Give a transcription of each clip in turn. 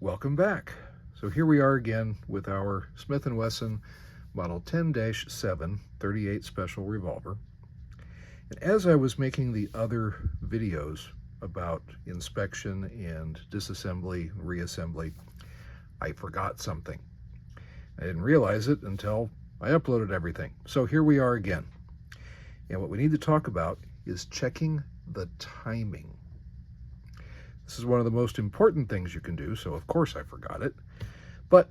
Welcome back. So here we are again with our Smith & Wesson Model 10-7 38 Special Revolver. And as I was making the other videos about inspection and disassembly and reassembly, I forgot something. I didn't realize it until I uploaded everything. So here we are again. And what we need to talk about is checking the timing. This is one of the most important things you can do, so of course I forgot it, but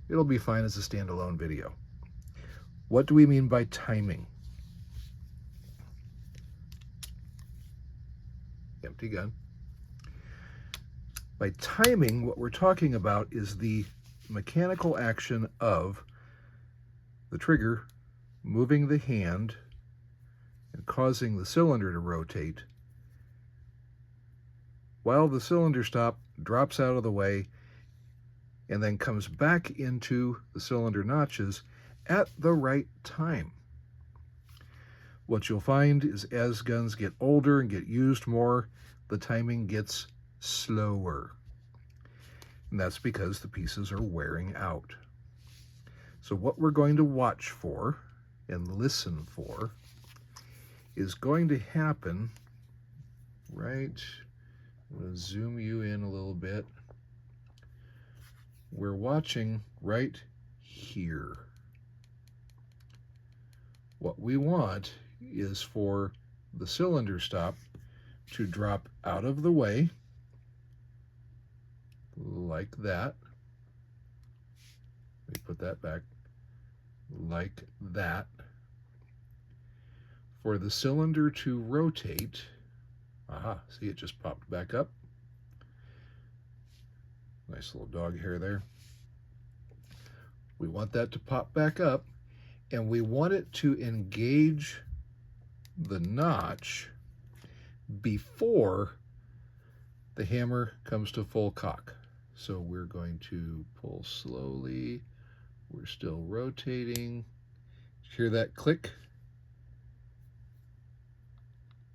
it'll be fine as a standalone video. What do we mean by timing? Empty gun. By timing, what we're talking about is the mechanical action of the trigger moving the hand and causing the cylinder to rotate while the cylinder stop drops out of the way and then comes back into the cylinder notches at the right time. What you'll find is as guns get older and get used more, the timing gets slower. And that's because the pieces are wearing out. So what we're going to watch for and listen for is going to happen right. I'm going to zoom you in a little bit. We're watching right here. What we want is for the cylinder stop to drop out of the way like that. Let me put that back like that. For the cylinder to rotate, aha, see, it just popped back up. Nice little dog hair there. We want that to pop back up, and we want it to engage the notch before the hammer comes to full cock. So we're going to pull slowly. We're still rotating. Hear that click?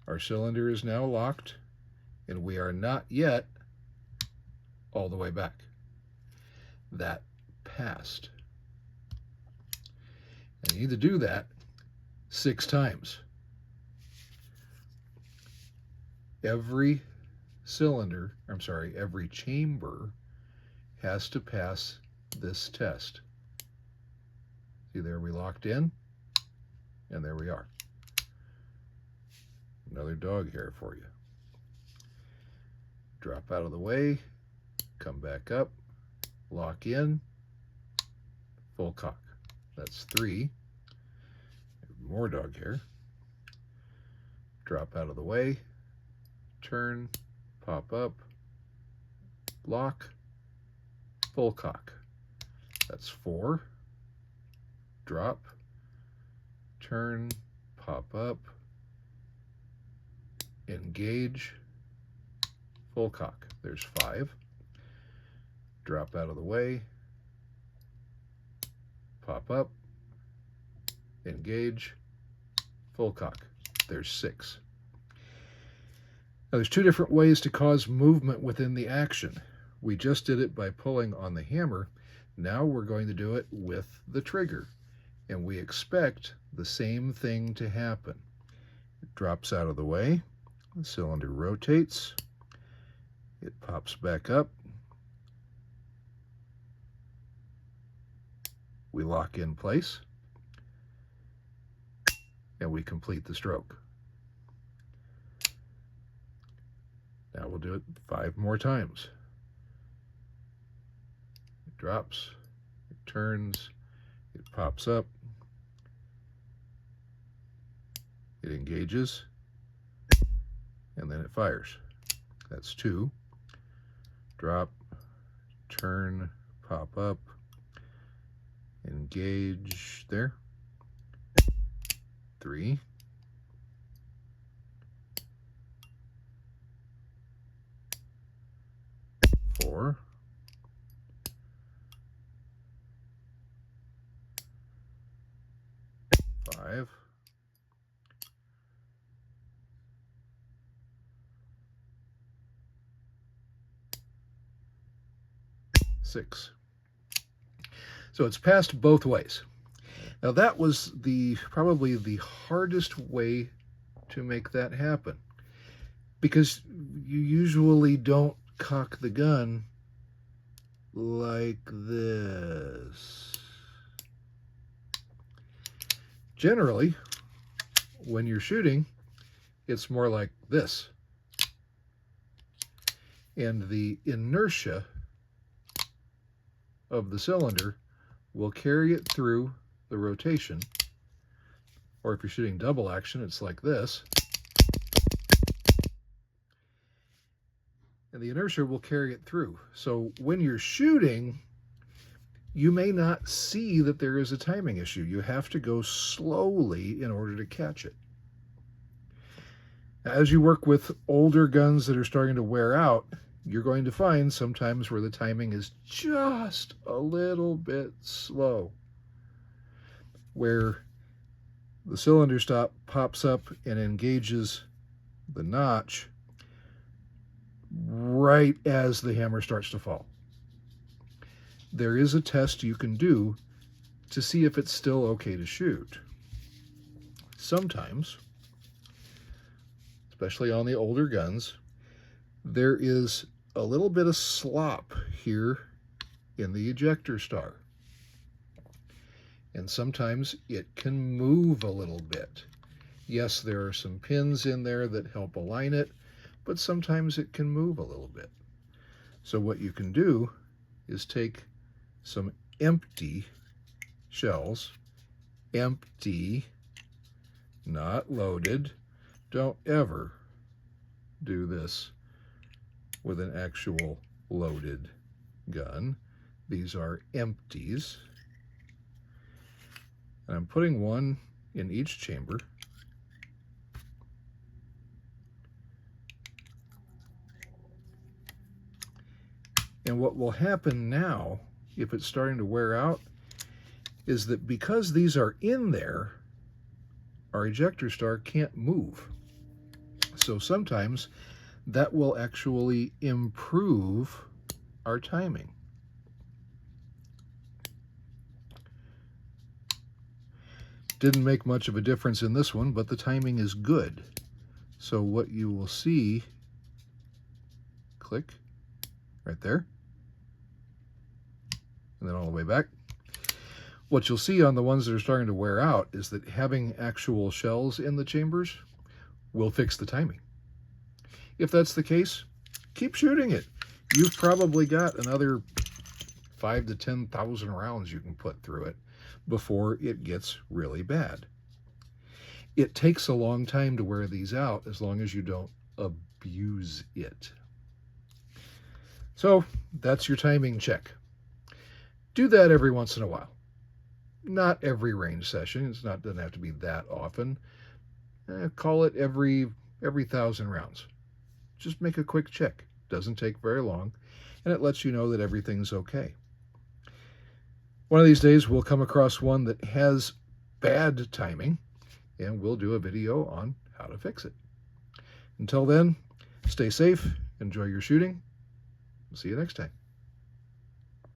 Our cylinder is now locked, and we are not yet all the way back. That passed. And you need to do that 6 times. Every chamber has to pass this test. See, there we locked in, and there we are. Another dog hair for you. Drop out of the way, come back up, lock in, full cock. That's 3. More dog hair. Drop out of the way, turn, pop up, lock, full cock. That's 4. Drop, turn, pop up, engage, full cock. There's 5. Drop out of the way, pop up, engage, full cock. There's 6. Now there's 2 different ways to cause movement within the action. We just did it by pulling on the hammer. Now we're going to do it with the trigger, and we expect the same thing to happen. It drops out of the way. The cylinder rotates, it pops back up, we lock in place, and we complete the stroke. Now we'll do it 5 more times. It drops, it turns, it pops up, it engages, and then it fires. That's 2. Drop, turn, pop up, engage there. 3. 4. 5. 6. So it's passed both ways. Now that was probably the hardest way to make that happen, because you usually don't cock the gun like this. Generally, when you're shooting, it's more like this. And the inertia of the cylinder will carry it through the rotation. Or if you're shooting double action, it's like this. And the inertia will carry it through. So when you're shooting, you may not see that there is a timing issue. You have to go slowly in order to catch it. As you work with older guns that are starting to wear out, you're going to find sometimes where the timing is just a little bit slow, where the cylinder stop pops up and engages the notch right as the hammer starts to fall. There is a test you can do to see if it's still okay to shoot. Sometimes, especially on the older guns, there is a little bit of slop here in the ejector star. And sometimes it can move a little bit. Yes, there are some pins in there that help align it, but sometimes it can move a little bit. So what you can do is take some empty shells, empty, not loaded. Don't ever do this with an actual loaded gun. These are empties. And I'm putting one in each chamber. And what will happen now, if it's starting to wear out, is that because these are in there, our ejector star can't move. So sometimes that will actually improve our timing. Didn't make much of a difference in this one, but the timing is good. So what you will see, click, right there, and then all the way back. What you'll see on the ones that are starting to wear out is that having actual shells in the chambers will fix the timing. If that's the case, keep shooting it. You've probably got another 5,000 to 10,000 rounds you can put through it before it gets really bad. It takes a long time to wear these out as long as you don't abuse it. So that's your timing check. Do that every once in a while. Not every range session. Doesn't have to be that often. Call it every 1,000 rounds. Just make a quick check. Doesn't take very long, and it lets you know that everything's okay. One of these days we'll come across one that has bad timing, and we'll do a video on how to fix it. Until then, stay safe, enjoy your shooting. See you next time.